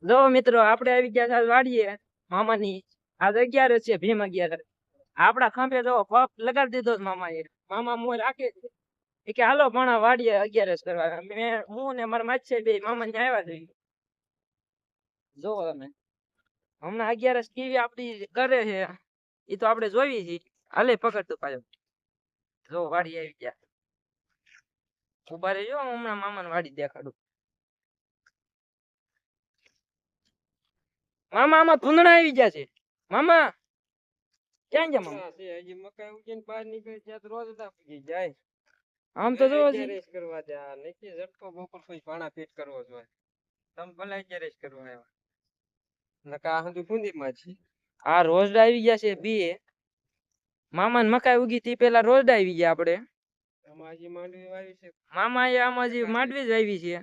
જો મિત્રો આપણે આવી ગયા છે વાડીએ મામાની આજ 11 છે ભીમ 11 આપડા ખંભે જો પગ લગાડી દીધો છે મામાએ મામા મોય રાખે છે કે હાલો પણ વાડીએ 11 કરવા હું ને મારા માછે બે મામા ને આવ્યા છે જો તમે હમણાં 11 કેવી આપડી કરે છે એ તો આપણે જોઈ છીએ હાલે પકડતું પાછો જો વાડી આવી ગયા ઉભા રહેજો હમણાં મામાને વાડી દેખાડું મામા આમાં ધૂંધણા આવી ગયા છે મામા ક્યાં ગયા મામા હજી મકાઈ ઉગીને બહાર નીકળે ત્યાં તો રોજ ઉગી જાય આમ તો જો રેસ કરવા દે નક્કી ઝટકો બપોર કોઈ પાણા ફીટ કરવો જોઈએ તમે ભલે રેસ કરવા આવ્યા નકા હજુ ફૂંદીમાં છે આ રોજડા આવી ગયા છે બે મામા ને મકાઈ ઉગી તી પેલા રોજડા આવી ગયા આપણે આમાં હજી માંડવી વાવી છે મામા એ આમાં હજી માંડવી જ આવી છે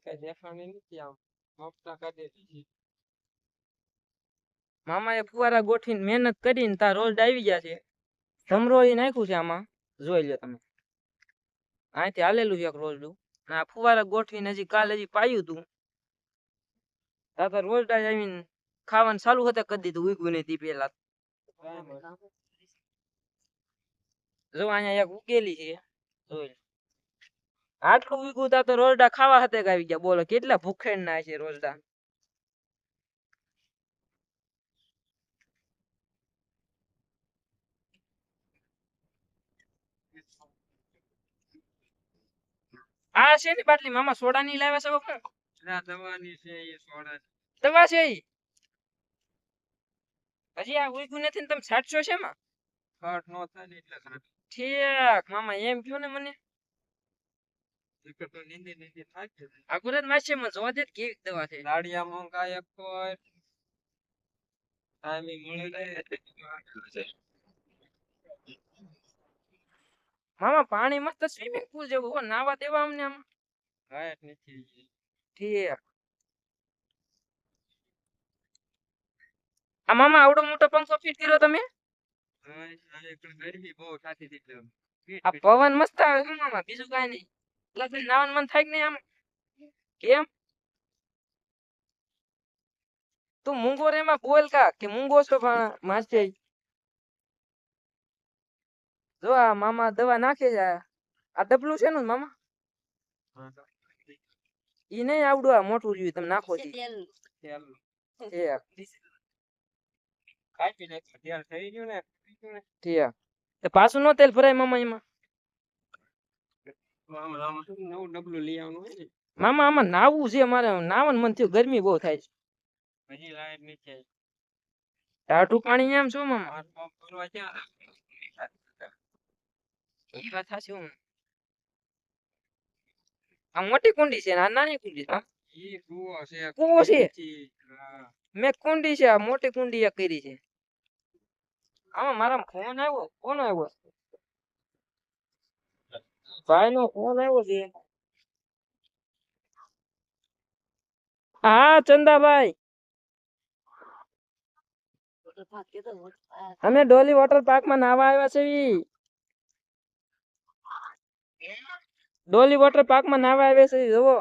કઈ દેખાણી નથી આમ મફતા કાઢી દીધી મામાએ ફુવારા ગોઠવીને મહેનત કરીને તાર રોજ આવી ગયા છે ધમરોળી નાખ્યું છે આમાં જોઈ લો તમે અહીંથી હાલેલું છે રોજડું આ ફુવારા ગોઠવીને હજી કાલે હજી પાયું તું તાર રોજ આવીને ખાવાનું ચાલુ હતા કરી દીધું ઉગ્યું નહીં પેલા જો અહીંયા એક ઉકેલી છે જોઈ આટલું ઉગ્યું તા તો રોજડા ખાવા હતા આવી ગયા બોલો કેટલા ભૂખેડ ના છે રોજડા આ છે ને બાટલી મામા સોડા ની લાવ્યા છે બાપુ ના દવાની છે એ સોડા દવા છે ઈ હજી આ ઉગ્યું નથી ને તમે છાટશો છે માં ખટ નો થાય ને એટલે ખટ ઠીક મામા એમ કયો ને મને તો નીંદી નીંદી થાય છે આ ગુરત માછે માં જોવા દે કેવી દવા છે દાડિયા મોંઘા એક તો ટાઈમિંગ મળે મામા પાણી મસ્ત સ્વિમિંગ પૂલ જેવું હો નાવા દેવા અમને આમ હા નથી ઠીક આ મામા આવડો મોટો પંખો ફિટ કર્યો તમે ગરમી બહુ થતી હતી આ પવન મસ્ત આવે છે મામા બીજું કાઈ નહીં એટલે નાવાનું મન થાય કે નહીં આમ કેમ તું મૂંગો રે માં બોલ કા કે મૂંગો છો પણ માસે જો આ મામા દવા નાખે છે આ ડબલું છે ને મામા ઈ નહીં આવડું આ મોટું રહ્યું તમે નાખો છો પાછું નો તેલ ભરાય મામા એમાં નવું ડબલું લઈ આવવાનું હોય ને મામા આમાં નાવું છે મારે નાવાનું મન થયું ગરમી બહુ થાય છે હજી લાઈટ નથી ટાઢું પાણી એમ શું મામા એ વાત સાચી હું આ મોટી કુંડી છે આ નાની કુંડી છે કુવો છે મેં કુંડી છે આ મોટી કુંડી એ કરી છે આમાં મારા ફોન આવ્યો કોણ આવ્યો ભાઈ નો ફોન આવ્યો છે હા ચંદાભાઈ અમે ડોલી વોટર પાર્ક માં નાવા આવ્યા છે ડોલી વોટર પાર્ક માં નાવા આવ્યા છે જોવો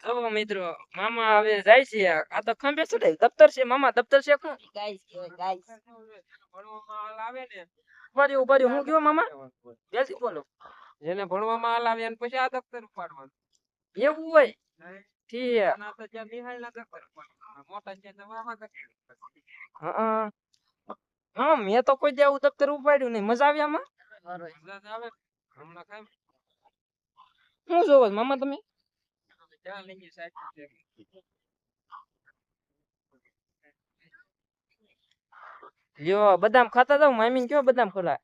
જો મિત્રો મામા હવે જાય છે આ તો ખંભે ચડાય દફતર છે મામા દફતર છે કોણ આવે ને ઉપાડ્યું હું કયો મામા જલ્દી બોલો જેને ભણવામાં હાલ આવે એને પછી આ દફતર ઉપાડવાનું એવું હોય ઠીક હા મેં તો કોઈ જેવું દફતર ઉપાડ્યું નહીં મજા આવી આમાં શું જોવો મામા તમે લ્યો બદામ ખાતા જાવ મામીને કયો બદામ ખોલા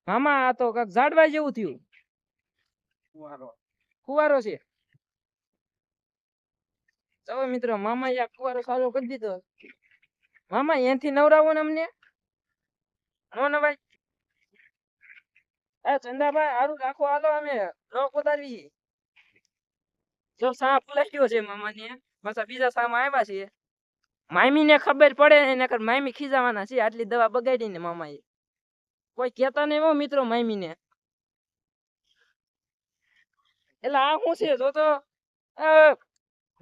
મામા આ તો કાક ઝાડવા જેવું થયું ફુવારો છે ચાલો મિત્રો મામા યા ફુવારો ચાલુ કરી દીધો મામા અહીંથી નવરાવો ને અમને નો નવાય એ ચંદાભાઈ હારું રાખો હાલો અમે લોક ઉતારવી જો સા ફૂલાઈ ગયો છે મામા ને પાછા બીજા સામાં આવ્યા છે મામી ને ખબર પડે ને નકર મામી ખીજાવાના છે આટલી દવા બગાડી ને મામાએ કોઈ કહેતા નહીં હો મિત્રો મામી ને એટલે આ શું છે જો તો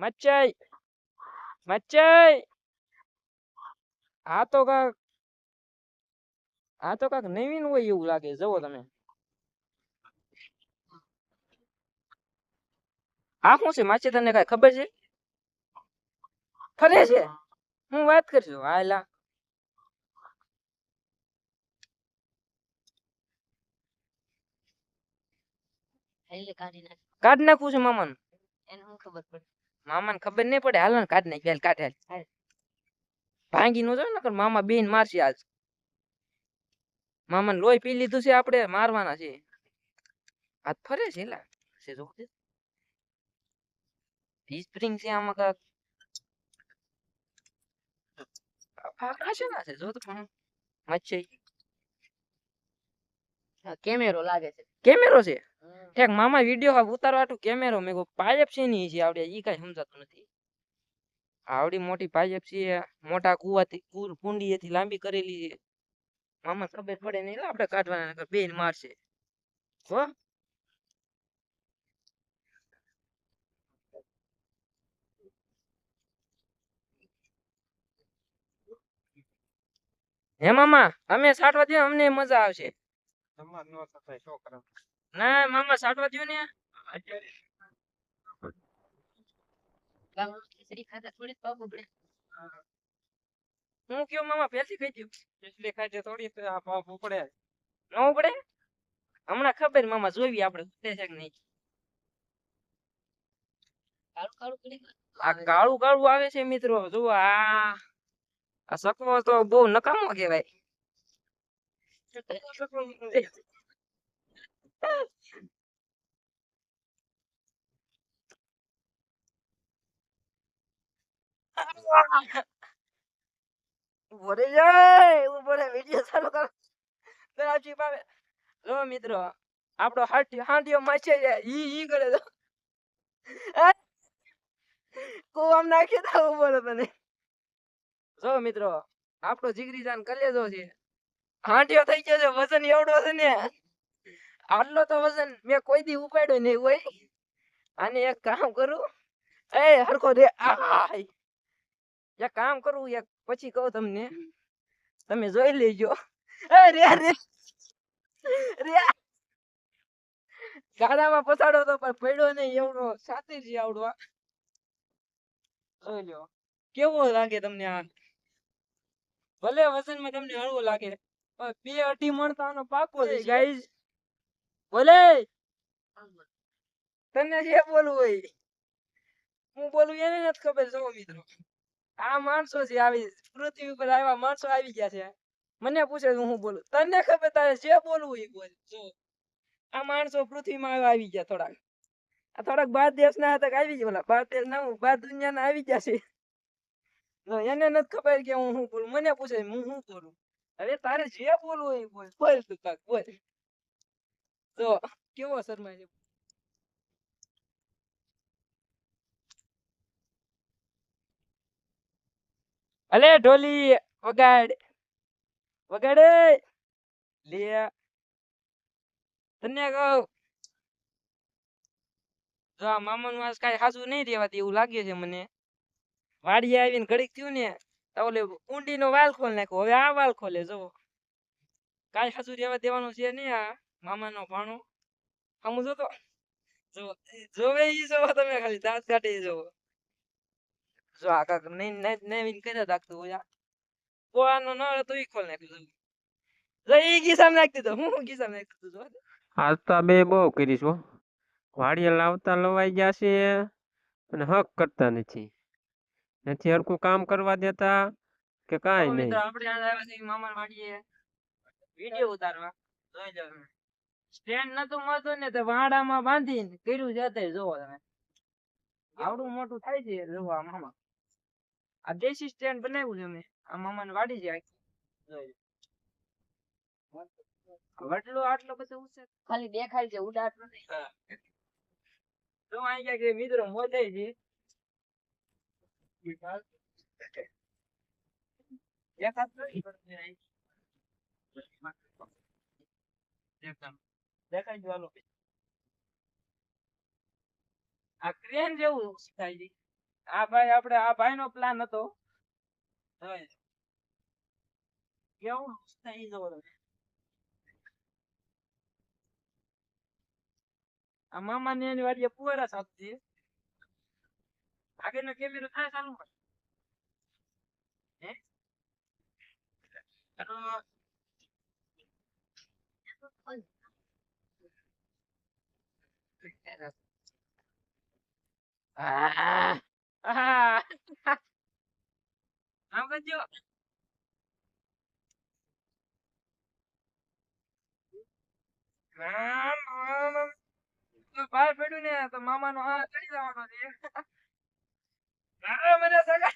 મચ્ચાઈ મચ્ચાઈ આ તો કાક નવીન હોય એવું લાગે જુઓ તમે આ શું છે માછી તને કઈ ખબર છે ફરે છે હું વાત કરશું હાલા કાઢ નાખું છે મામાનું મામાને ખબર નહીં પડે હાલ ને કાઢ નાખી હાલ કાઢ હાલ ભાંગી નો જાય ને મામા બેન મારશે આજ મામાને લોહી પી લીધું છે આપણે મારવાના છે હાથ ફરે છે એલા છે જો સ્પ્રિંગ છે આમાં કાક ફાકડા છે ના છે જો તો પણ મચ્છી કેમેરો લાગે છે કેમેરો છે ઠેક મામા વિડિયો ઉતારવા હાટુ કેમેરો મેં પાઇપ છે ની છે આવડે ઈ કઈ સમજાતું નથી આવડી મોટી પાઇપ છે મોટા કુવાથી કુંડીએથી લાંબી કરેલી છે મામા ખબર પડે નહીં આપણે કાઢવાના નકર બેન મારશે હો હે મામા અમે સાટવા દે અમને મજા આવશે ના મામા સાટવા દો ને હું કયો મામા પેસી કહી દઉં પેસી ખાઈ થોડી પાપ ઉપડે ન ઉપડે હમણાં ખબર મામા જોવી આપણે ઉતરે છે કે નહીં આ કાળું કાળું આવે છે મિત્રો જો આ સકવો તો બહુ નકામો કહેવાય ઉભો જાય ઉભો રે વિડિયો ચાલુ કર કરાચી પાવે જો મિત્રો આપણો હાંડિયો માછે ઈ કરે તો કુવામ નાખી દો ઉભો રે તને જો મિત્રો આપણો જીગરી જાન કલેજો છે હાંડિયો થઈ ગયો છે વજન એવડો છે ને આટલો તો વજન મેં કોઈ દી ઉપાડ્યો નહીં હોય આને એક કામ કરું એ હરખો રે એક કામ કરું એક પછી કહું તમને તમે જોઈ લેજો એ રે રે રે ગાડામાં પસાડો તો પણ પડ્યો નહીં એવડો સાતી જ આવડો જોઈ લ્યો કેવો લાગે તમને આ ભલે વજનમાં તમને હળવો લાગે પણ 2-2.5 મણ તો આનો પાકો છે ગાઈસ બોલે તને જે બોલવું હોય હું બોલું એને નથી ખબર જો મિત્રો આ માણસો છે આવી પૃથ્વી ઉપર આવ્યા માણસો આવી ગયા છે મને પૂછે હું બોલું તને ખબર તારે જે બોલવું એ બોલ જો આ માણસો પૃથ્વીમાં આવી ગયા થોડાક બાર દેશના હતા આવી ગયા ઓલા બાર દેશના બાર દુનિયાના આવી ગયા છે એને નથી ખબર કે હું શું બોલું મને પૂછે હું શું બોલું હવે તારે જે બોલવું એ બોલ બોલ તું કાક બોલ તો કેવો શર્મા છે અલે ઢોલી વગાડ વગાડે લે તને કહું જો આ મામાનું આજ કાંઈ હાજુ નહીં રહેવાતી એવું લાગે છે મને વાડીએ આવીને ઘડીક થયું ને તો ઓલે ઊંડીનો વાલ ખોલ નાખ્યો હવે આ વાલ ખોલે જો કાંઈ હાજુ રહેવા દેવાનું છે નહીં આ મામાનો ભાણો આમ જોતો જોવે ઈ જોવો તમે ખાલી દાંત કાઢી જોવો જો આ કાક નવીન કર્યા રાખતું હોય પોવાનો ન તો ઈ ખોલ નાખ્યું જો ઈ ગીસામ નાખી દીધો હું ગીસામ નાખી દીધો આજ તો બે બહુ કરીશ હો વાડીએ લાવતા લવાઈ ગયા છે અને હક કરતા નથી હરખું કામ કરવા દેતા કે કાંઈ નહીં આપણે આજ આવ્યા છે મામા વાડીએ વિડિયો ઉતારવા જોઈ લો તમે સ્ટેન્ડ નતું મળતું ને તો વાડામાં બાંધીને કર્યું છે અત્યારે જોવો તમે આવડું મોટું થાય છે જોવો આ મામા આ દેશી સ્ટેન્ડ બનાવ્યું છે અમે આ મામાને વાડી છે જોઈ વડલો આટલો બધો ઊંચો ખાલી દેખાય છે ઉડાટ નથી તો આઈ ગયા કે મિત્રો મોદે છે એકાદ નથી પડતી અહીં. દેખાય જો હાલો. આ ક્રેન જેવું થાય છે. આ ભાઈ આપણે આ ભાઈ નો પ્લાન હતો હવે કેવું થાય ઈ જોવો તમે. આ મામા ને એની વાડીએ પુવારા સાપતી આગળનો કેમેરો થાય ચાલુ કર. હે તો આહ આહ આમ કરજો. આમ આમ આમ. તો બહાર પડ્યું ને તો મામાનો હાથ ચડી જવાનો છે. હા મને સગા